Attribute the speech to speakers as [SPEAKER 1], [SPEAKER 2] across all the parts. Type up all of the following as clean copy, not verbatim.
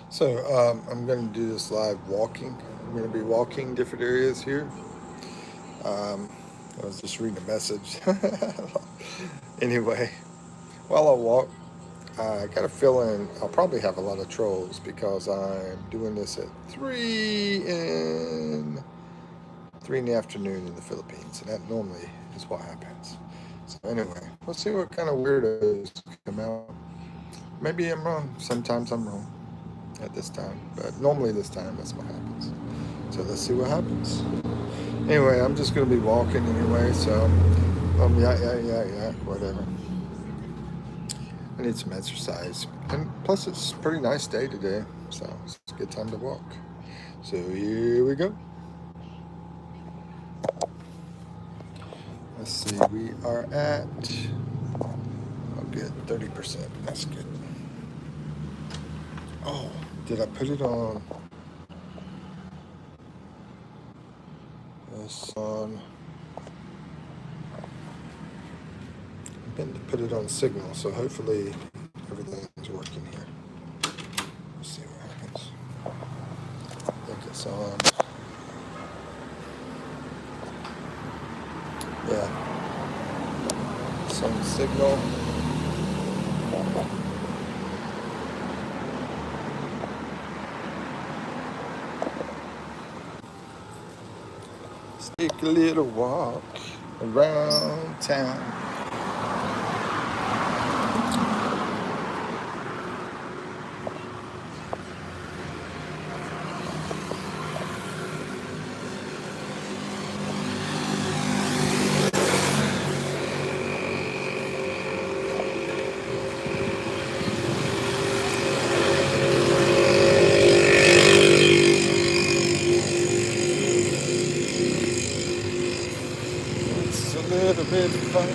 [SPEAKER 1] So I'm going to do this live walking. I'm going to be walking different areas here. Um, I was just reading a message. Anyway, while I walk, I got a feeling I'll probably have a lot of trolls because I'm doing this at three in the afternoon in the Philippines, and that normally is what happens. So anyway, let's see what kind of weirdos come out. Maybe I'm wrong. Sometimes I'm wrong at this time, but normally this time that's what happens. So let's see what happens. Anyway, I'm just gonna be walking anyway, so yeah, whatever. I need some exercise, and plus it's a pretty nice day today, so it's a good time to walk. So here we go. Let's see, we are at good 30%. That's good. Oh, did I put it on? This on. I meant to put it on signal, so hopefully everything's working here. Let's see what happens. I think it's on. Yeah, it's on signal. Let's take a little walk around town. It's a little bit fun.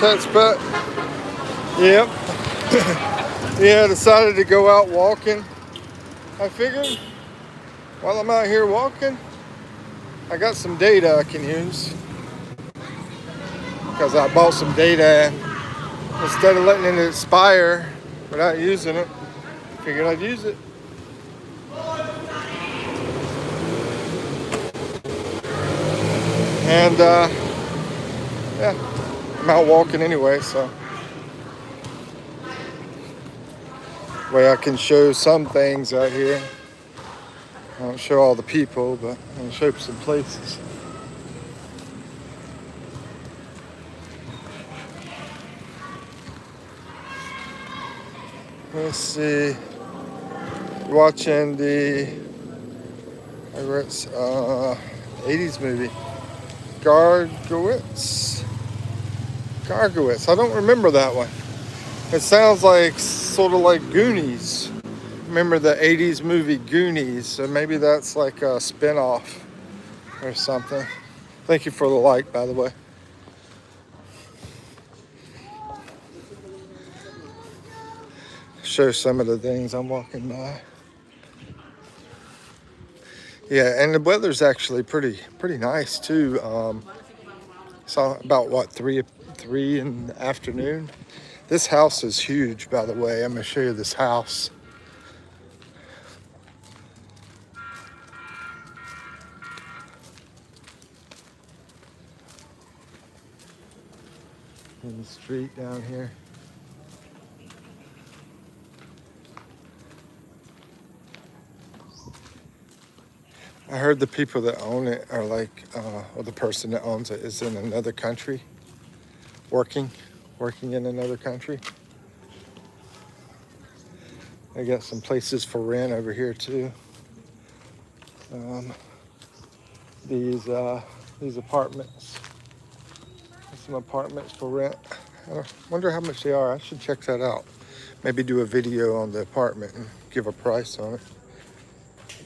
[SPEAKER 1] Hey, Expat. Yep. Yeah, I decided to go out walking. I figured while I'm out here walking, I got some data I can use because I bought some data instead of letting it expire without using it. Figured I'd use it. And yeah, I'm out walking anyway, so way I can show some things out here. I don't show all the people, but I'll show some places. Let's see. Watching the 80s movie, Gargowitz. Gargowitz. I don't remember that one. It sounds like sort of like Goonies. Remember the 80s movie Goonies? So maybe that's like a spin-off or something. Thank you for the like, by the way. Show some of the things I'm walking by. Yeah, and the weather's actually pretty nice too. It's about what three in the afternoon. This house is huge, by the way. I'm gonna show you this house. In the street down here. I heard the people that own it are like, or the person that owns it is in another country, working, working in another country. They got some places for rent over here too. Um, these apartments, some apartments for rent. I wonder how much they are. I should check that out. maybe do a video on the apartment and give a price on it.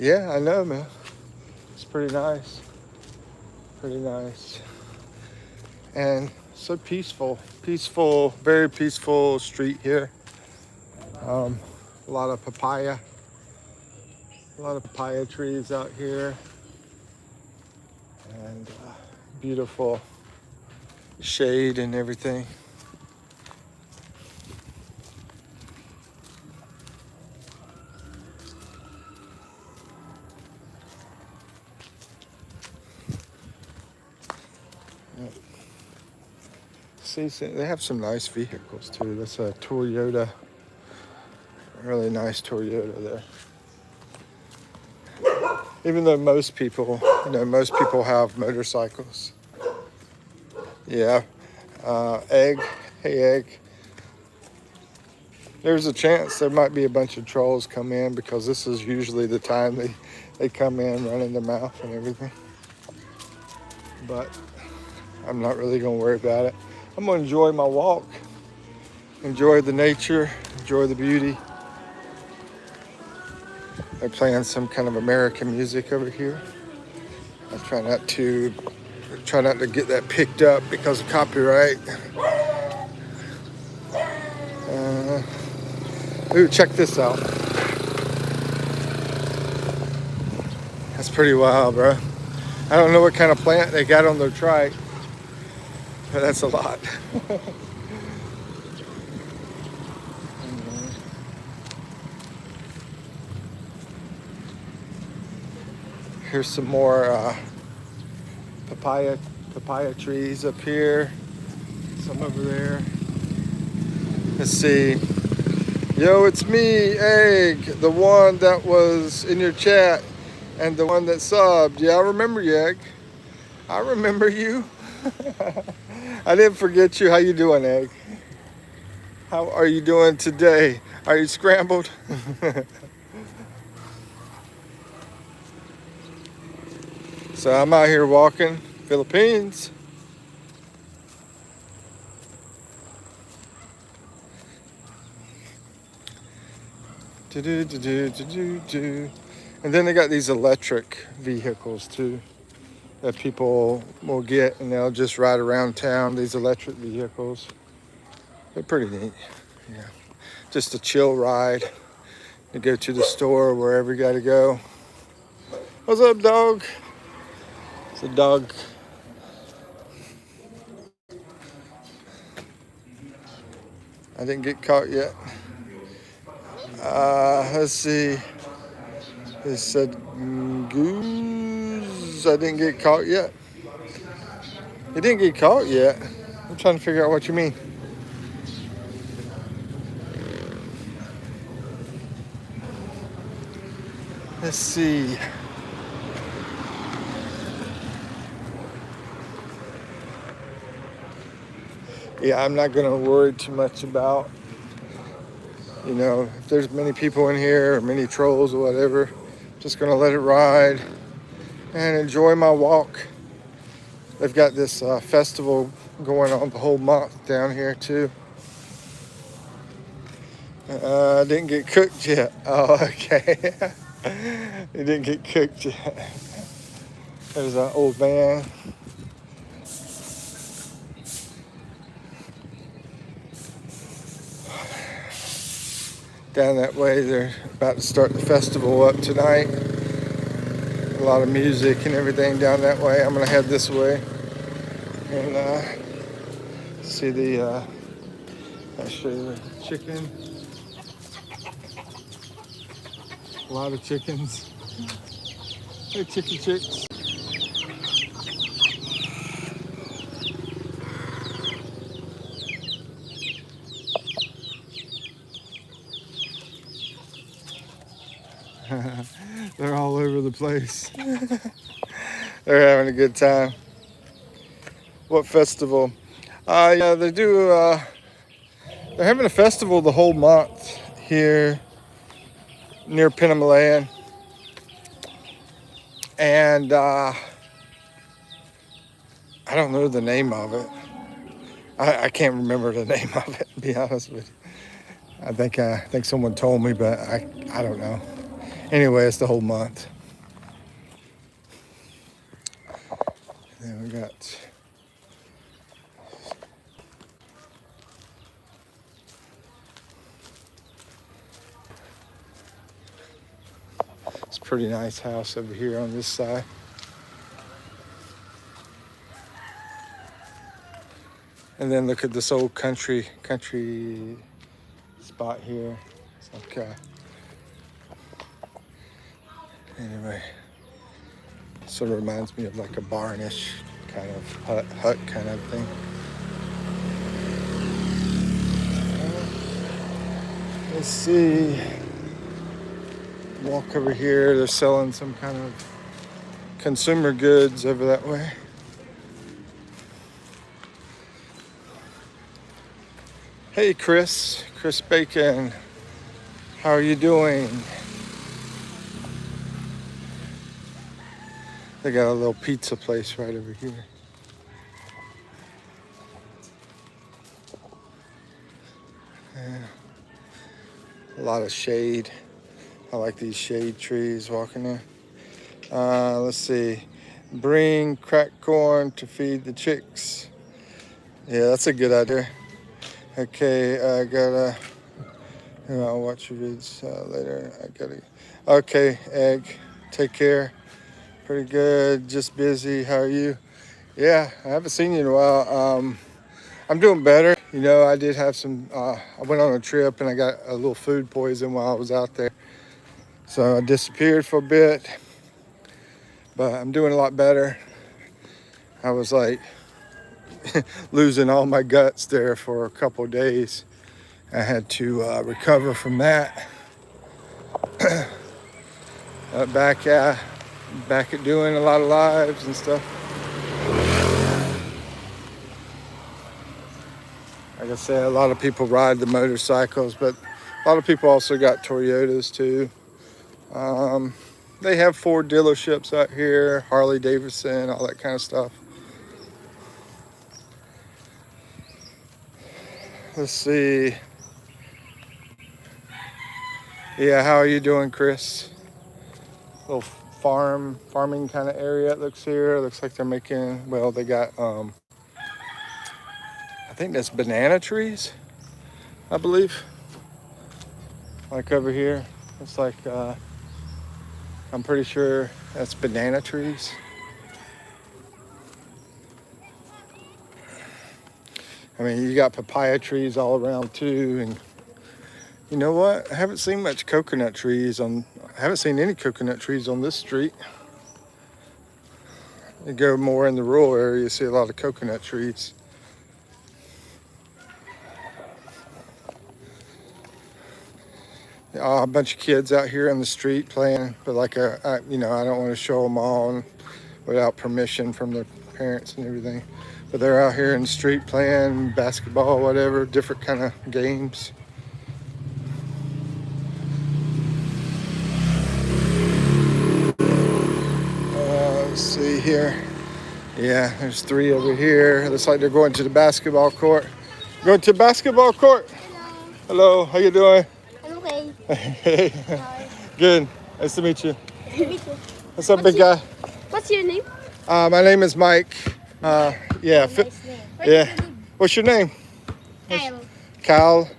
[SPEAKER 1] Yeah, I know, man. It's pretty nice. Pretty nice. And so peaceful. Peaceful, very peaceful street here. A lot of papaya. A lot of papaya trees out here. And beautiful shade and everything. See, they have some nice vehicles too. That's a Toyota, really nice Toyota there. Even though most people, most people have motorcycles. Yeah, Egg, hey Egg. There's a chance there might be a bunch of trolls come in because this is usually the time they come in running their mouth and everything. But I'm not really gonna worry about it. I'm gonna enjoy my walk, enjoy the nature, enjoy the beauty. They're playing some kind of American music over here. I try not to get that picked up because of copyright. Ooh, check this out. That's pretty wild, bro. I don't know what kind of plant they got on their trike, but that's a lot. Here's some more papaya trees up here. Some over there. Let's see. Yo, it's me, Egg, the one that was in your chat and the one that subbed. Yeah, I remember you, Egg. I remember you. I didn't forget you. How you doing, Egg? How are you doing today? Are you scrambled? So I'm out here walking Philippines. And then they got these electric vehicles too that people will get, and they'll just ride around town. These electric vehicles, they're pretty neat. Yeah, just a chill ride to go to the store, wherever you got to go. What's up, dog? It's a dog. I didn't get caught yet. Let's see. They said goose. I didn't get caught yet. You didn't get caught yet. I'm trying to figure out what you mean. Let's see. Yeah, I'm not going to worry too much about, if there's many people in here or many trolls or whatever. Just going to let it ride and enjoy my walk. They've got this festival going on the whole month down here too. Didn't get cooked yet. Oh, okay. You didn't get cooked yet. There's an old man. Down that way, they're about to start the festival up tonight. A lot of music and everything down that way. I'm gonna head this way and see the. I'll show you the chicken. A lot of chickens. Hey, chicken chicks. They're all over the place. They're having a good time. What festival? Yeah, they do. They're having a festival the whole month here near Pinamalan. And I don't know the name of it. I can't remember the name of it, to be honest with you. I think someone told me, but I don't know. Anyway, it's the whole month. Then we got this pretty nice house over here on this side. And then look at this old country spot here. It's like anyway, sort of reminds me of like a barnish kind of hut kind of thing. Let's see. Walk over here. They're selling some kind of consumer goods over that way. Hey, Chris Bacon. How are you doing? They got a little pizza place right over here. Yeah. A lot of shade. I like these shade trees walking there. Let's see. Bring cracked corn to feed the chicks. Yeah, that's a good idea. Okay, I gotta. I'll watch your vids later. Okay, Egg. Take care. Pretty good. Just busy. How are you? Yeah, I haven't seen you in a while. I'm doing better. You know, I did have some. I went on a trip and I got a little food poison while I was out there, so I disappeared for a bit. But I'm doing a lot better. I was like losing all my guts there for a couple of days. I had to recover from that. Back at doing a lot of lives and stuff. Like I said, a lot of people ride the motorcycles, but a lot of people also got Toyotas too. They have Ford dealerships out here, Harley Davidson, all that kind of stuff. Let's see. Yeah, how are you doing, Chris? Little farming kind of area it looks here. It looks like they're making, well, they got, I think that's banana trees, I believe. Like over here, it's like, I'm pretty sure that's banana trees. I mean, you got papaya trees all around too, and you know what? I haven't seen much coconut trees I haven't seen any coconut trees on this street. You go more in the rural area, you see a lot of coconut trees. A bunch of kids out here in the street playing, but like I don't want to show them all without permission from their parents and everything. But they're out here in the street playing basketball, whatever, different kind of games. Let's see here. Yeah, there's 3 over here. Looks like they're going to the basketball court. Going to the basketball court? Hello, how you doing?
[SPEAKER 2] I'm okay.
[SPEAKER 1] Hey. Good. Nice to meet you.
[SPEAKER 2] Me too.
[SPEAKER 1] What's up, big guy?
[SPEAKER 2] What's your name?
[SPEAKER 1] My name is Mike. Yeah.
[SPEAKER 2] Nice name.
[SPEAKER 1] Yeah. What's your name?
[SPEAKER 2] Kyle.
[SPEAKER 1] Kyle.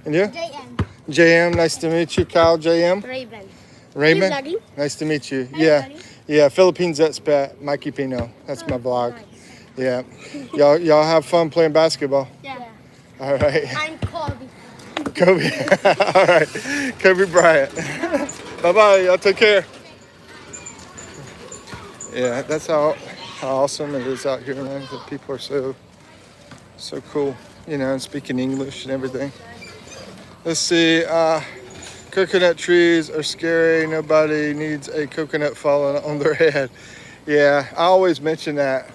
[SPEAKER 1] And you?
[SPEAKER 2] JM.
[SPEAKER 1] JM. Nice to meet you, Kyle. JM.
[SPEAKER 2] Raven.
[SPEAKER 1] Raymond.
[SPEAKER 2] Are you vlogging?
[SPEAKER 1] Nice to meet you.
[SPEAKER 2] Are you
[SPEAKER 1] Yeah.
[SPEAKER 2] vlogging?
[SPEAKER 1] Yeah. Philippines Expat. Mikipino. That's my vlog.
[SPEAKER 2] Nice.
[SPEAKER 1] Yeah. Y'all have fun playing basketball.
[SPEAKER 2] Yeah.
[SPEAKER 1] All right.
[SPEAKER 2] I'm Kobe.
[SPEAKER 1] Kobe. All right. Kobe Bryant. Bye-bye. Y'all take care. Yeah, that's how awesome it is out here, man. The people are so cool, you know, and speaking English and everything. Let's see. Coconut trees are scary. Nobody needs a coconut falling on their head. Yeah, I always mention that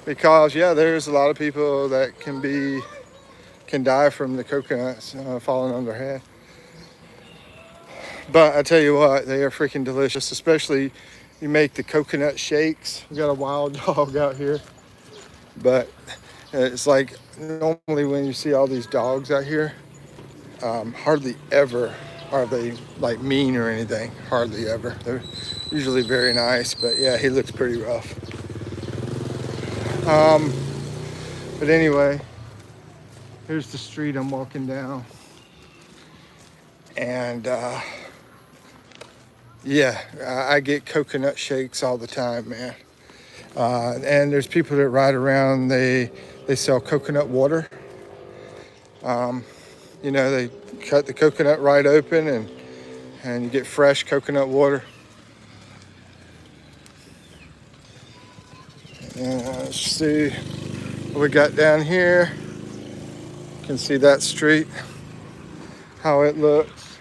[SPEAKER 1] because, yeah, there's a lot of people that can die from the coconuts falling on their head. But I tell you what, they are freaking delicious, especially you make the coconut shakes. We got a wild dog out here, but it's like normally when you see all these dogs out here, hardly ever are they like mean or anything. Hardly ever. They're usually very nice. But yeah, he looks pretty rough. Um, but anyway, here's the street I'm walking down. And yeah, I get coconut shakes all the time, man. And there's people that ride around. They sell coconut water. You know, they cut the coconut right open, and you get fresh coconut water. And let's see what we got down here. You can see that street, how it looks.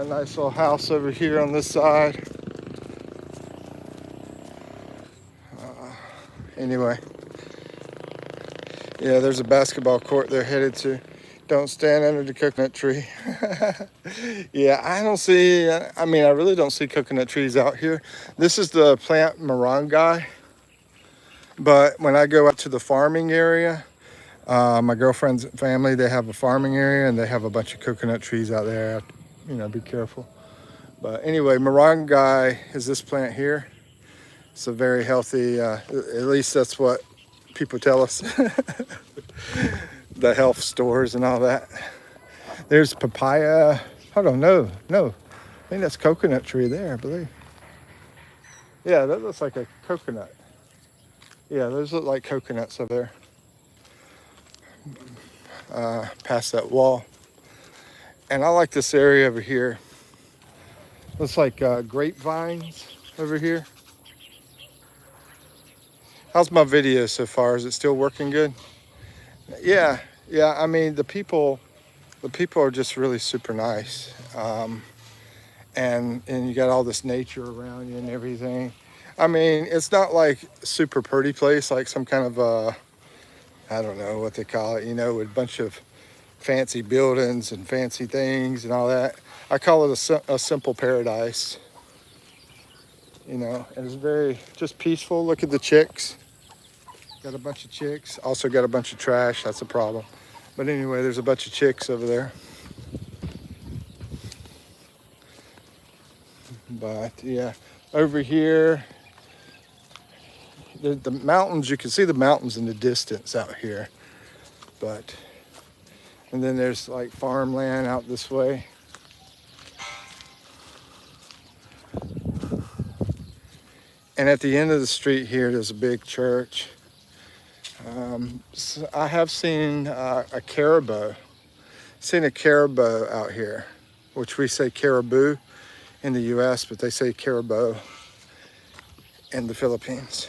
[SPEAKER 1] Nice little house over here on this side. Anyway, yeah, there's a basketball court they're headed to. Don't stand under the coconut tree. Yeah, I mean, I really don't see coconut trees out here. This is the plant morongai. But when I go out to the farming area, my girlfriend's family, they have a farming area and they have a bunch of coconut trees out there. You know, be careful. But anyway, morongai is this plant here. It's a very healthy, at least that's what people tell us. The health stores and all that. There's papaya. Hold on, no. I think that's coconut tree there, I believe. Yeah, that looks like a coconut. Yeah, those look like coconuts over there, past that wall. And I like this area over here. Looks like grapevines over here. How's my video so far? Is it still working good? Yeah. I mean, the people are just really super nice. And you got all this nature around you and everything. I mean, it's not like super pretty place, like some kind of I don't know what they call it, you know, with a bunch of fancy buildings and fancy things and all that. I call it a simple paradise, you know, and it's very just peaceful. Look at the chicks. Got a bunch of chicks. Also got a bunch of trash. That's a problem. But anyway, there's a bunch of chicks over there. But yeah, over here, the mountains, you can see the mountains in the distance out here. And then there's like farmland out this way. And at the end of the street here, there's a big church. So I have seen a caribou. Seen a caribou out here, which we say caribou in the U.S., but they say caribou in the Philippines.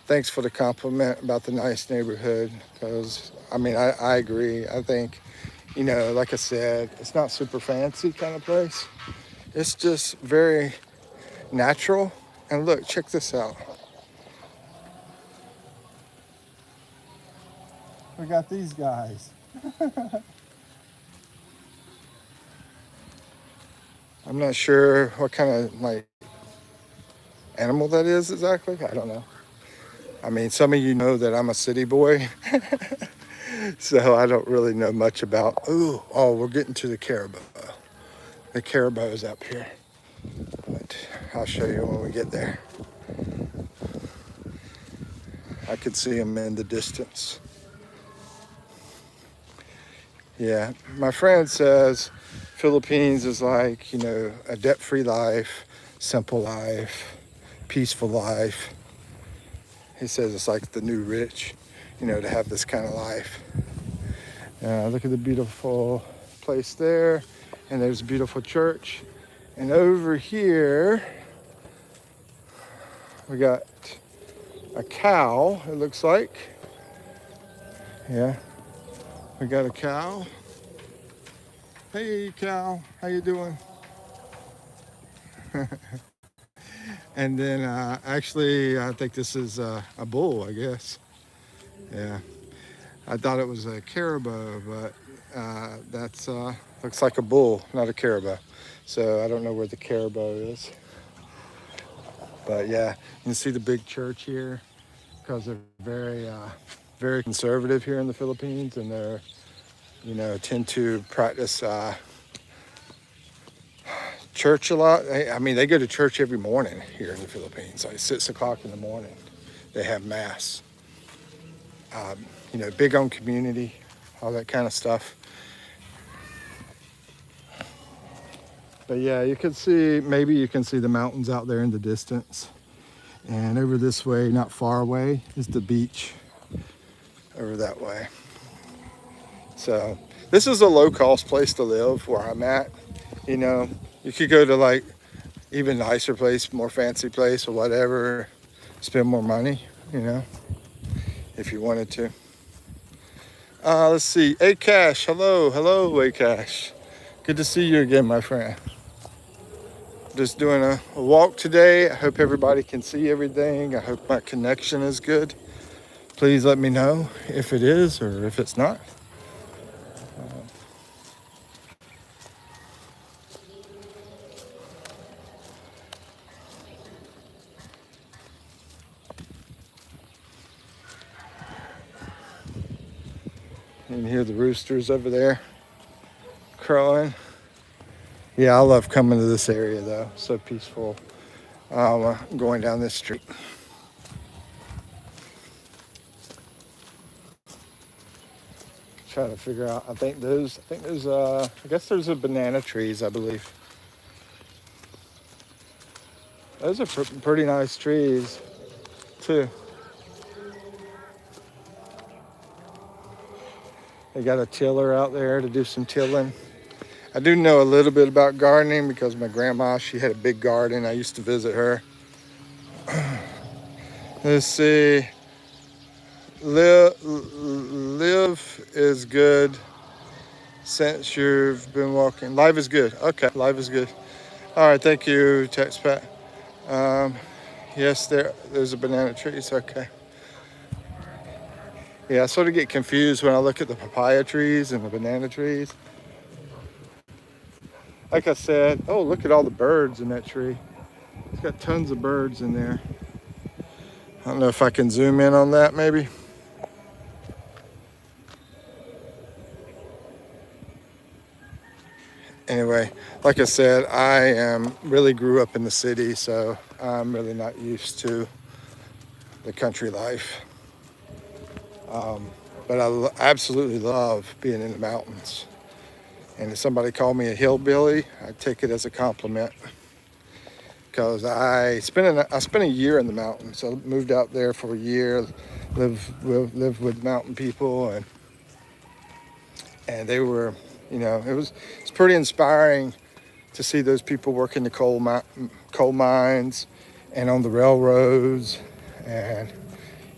[SPEAKER 1] Thanks for the compliment about the nice neighborhood, because I mean, I agree. I think, you know, like I said, it's not super fancy kind of place. It's just very natural. And look, check this out. We got these guys. I'm not sure what kind of like animal that is exactly. I don't know. I mean, some of you know that I'm a city boy, so I don't really know much about. Oh, we're getting to the caribou. The caribou is up here, but I'll show you when we get there. I could see them in the distance. Yeah, my friend says Philippines is like, you know, a debt-free life, simple life, peaceful life. He says it's like the new rich, you know, to have this kind of life. Look at the beautiful place there, and there's a beautiful church. And over here, we got a cow, it looks like. Yeah, we got a cow. Hey, cow, how you doing? And then actually, I think this is a bull, I guess. Yeah, I thought it was a caribou, but that's looks like a bull, not a caribou. So I don't know where the caribou is. But yeah, you can see the big church here because they're very conservative here in the Philippines, and they're you know, tend to practice church a lot. I mean, they go to church every morning here in the Philippines. Like 6 o'clock in the morning, they have mass. You know, big on community, all that kind of stuff. But yeah, you can see, maybe you can see the mountains out there in the distance. And over this way, not far away, is the beach over that way. So this is a low-cost place to live where I'm at. You know, you could go to like even nicer place, more fancy place or whatever, spend more money, you know, if you wanted to. Let's see, Akash, hello, Akash. Good to see you again, my friend. Just doing a walk today. I hope everybody can see everything. I hope my connection is good. Please let me know if it is or if it's not. You can hear the roosters over there crowing. Yeah, I love coming to this area though. So peaceful. Going down this street. Trying to figure out. I guess there's a banana trees, I believe. Those are pretty nice trees too. They got a tiller out there to do some tilling. I do know a little bit about gardening because my grandma, she had a big garden. I used to visit her. Let's see. Live is good since you've been walking. Live is good. Okay, live is good. All right, thank you, Expat. Yes, there's a banana tree. It's okay. Yeah, I sort of get confused when I look at the papaya trees and the banana trees. Like I said, oh, look at all the birds in that tree. It's got tons of birds in there. I don't know if I can zoom in on that maybe. Anyway, like I said, I really grew up in the city, so I'm really not used to the country life. But I absolutely love being in the mountains. And if somebody called me a hillbilly, I take it as a compliment. Because I spent a year in the mountains. So I moved out there for a year, lived with mountain people, and they were, you know, it's pretty inspiring to see those people working the coal mines and on the railroads, and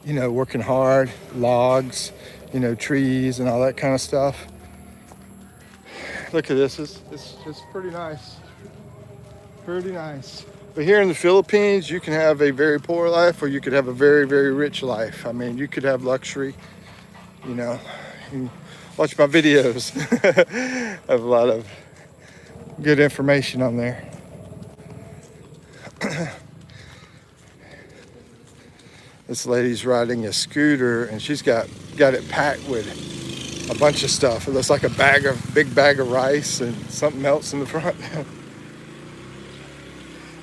[SPEAKER 1] you know, working hard, logs, you know, trees and all that kind of stuff. Look at this, it's pretty nice. Pretty nice. But here in the Philippines, you can have a very poor life or you could have a very, very rich life. I mean, you could have luxury, you know. You watch my videos. I have a lot of good information on there. This lady's riding a scooter and she's got it packed with a bunch of stuff. It looks like a big bag of rice and something else in the front.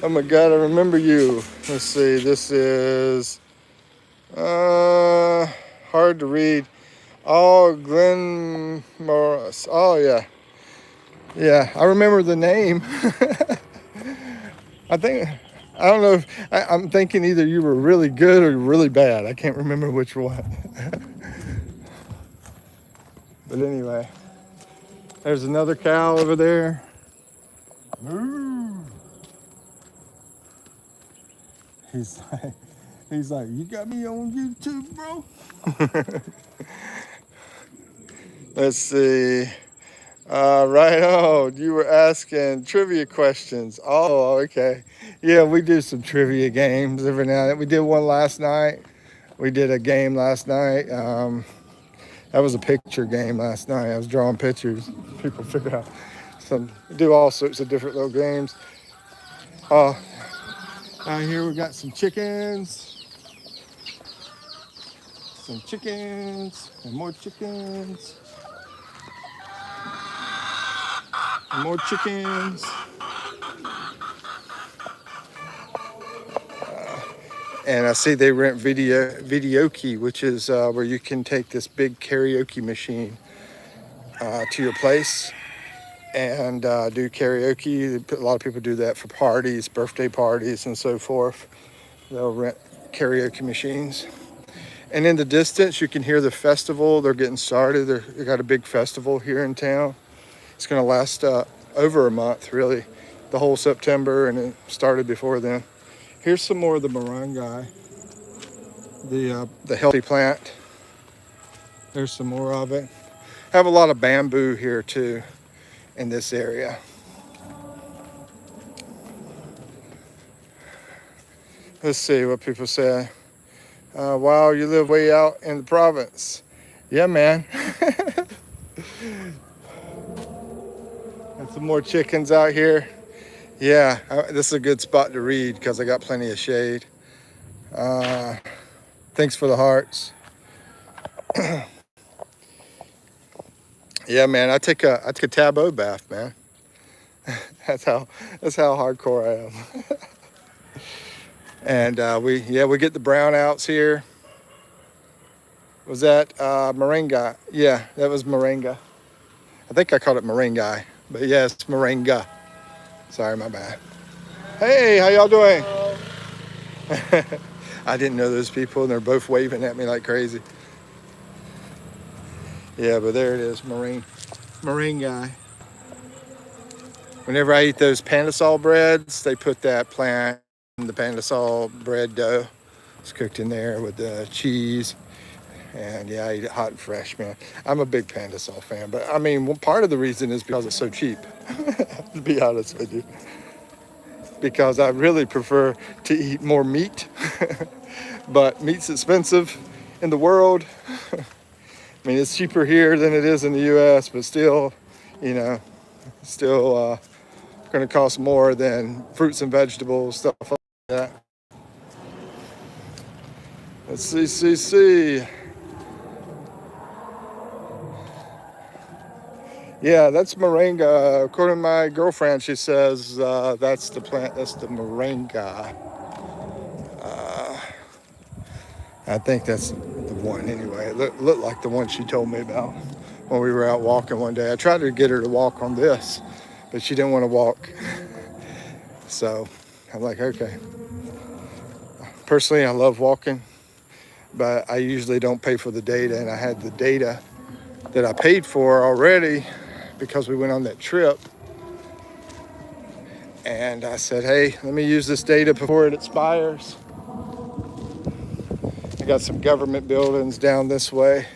[SPEAKER 1] Oh my God, I remember you. Let's see, this is hard to read. Oh, Glenn Morris. Oh yeah. Yeah, I remember the name. I don't know if I'm thinking either you were really good or really bad. I can't remember which one. But anyway, there's another cow over there. Moo. He's like, you got me on YouTube, bro? Let's see. Right on. You were asking trivia questions. Oh, okay. Yeah, we do some trivia games every now and then. We did one last night. We did a game last night. That was a picture game last night. I was drawing pictures. People figure out do all sorts of different little games. Out here we got some chickens. And more chickens. More chickens. And I see they rent videoke, which is where you can take this big karaoke machine to your place and do karaoke. A lot of people do that for parties, birthday parties, and so forth. They'll rent karaoke machines. And in the distance, you can hear the festival. They're getting started. They got a big festival here in town. It's going to last over a month, really, the whole September, and it started before then. Here's some more of the moringa, the healthy plant. There's some more of it. Have a lot of bamboo here too in this area. Let's see what people say. Wow, you live way out in the province. Yeah, man. And some more chickens out here. Yeah, this is a good spot to read because I got plenty of shade. Thanks for the hearts. Yeah, man, I take a tabo bath, man. That's how hardcore I am. And we get the brownouts here. Was that moringa? Yeah, that was moringa. I think I called it moringa, but yeah, it's moringa. Sorry, my bad. Hey, how y'all doing? I didn't know those people, and they're both waving at me like crazy. Yeah, but there it is, moringa. Whenever I eat those pandesal breads, they put that plant in the pandesal bread dough. It's cooked in there with the cheese. And yeah, I eat it hot and fresh, man. I'm a big pandesal fan, but I mean, part of the reason is because it's so cheap, to be honest with you. Because I really prefer to eat more meat, but meat's expensive in the world. I mean, it's cheaper here than it is in the U.S., but still, you know, still going to cost more than fruits and vegetables, stuff like that. Let's see. Yeah, that's moringa. According to my girlfriend, she says that's the plant, that's the moringa. I think that's the one anyway. It looked like the one she told me about when we were out walking one day. I tried to get her to walk on this, but she didn't want to walk. So I'm like, okay. Personally, I love walking, but I usually don't pay for the data, and I had the data that I paid for already because we went on that trip. And I said, hey, let me use this data before it expires. I got some government buildings down this way.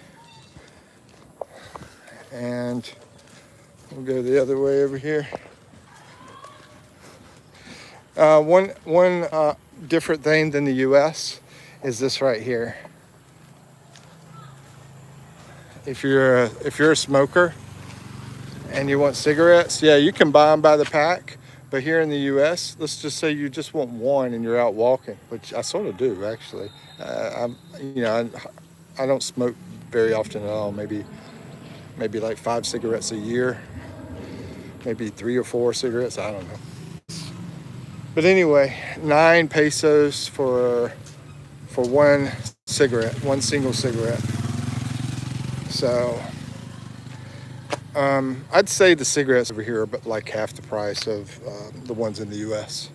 [SPEAKER 1] And we'll go the other way over here. One different thing than the US is this right here. If you're a smoker and you want cigarettes, yeah, you can buy them by the pack. But here in the U.S., let's just say you just want one and you're out walking, which I sort of do actually. I don't smoke very often at all. Maybe like 5 cigarettes a year, maybe 3 or 4 cigarettes. I don't know. But anyway, 9 pesos for one cigarette, one single cigarette. So I'd say the cigarettes over here are but like half the price of the ones in the U.S.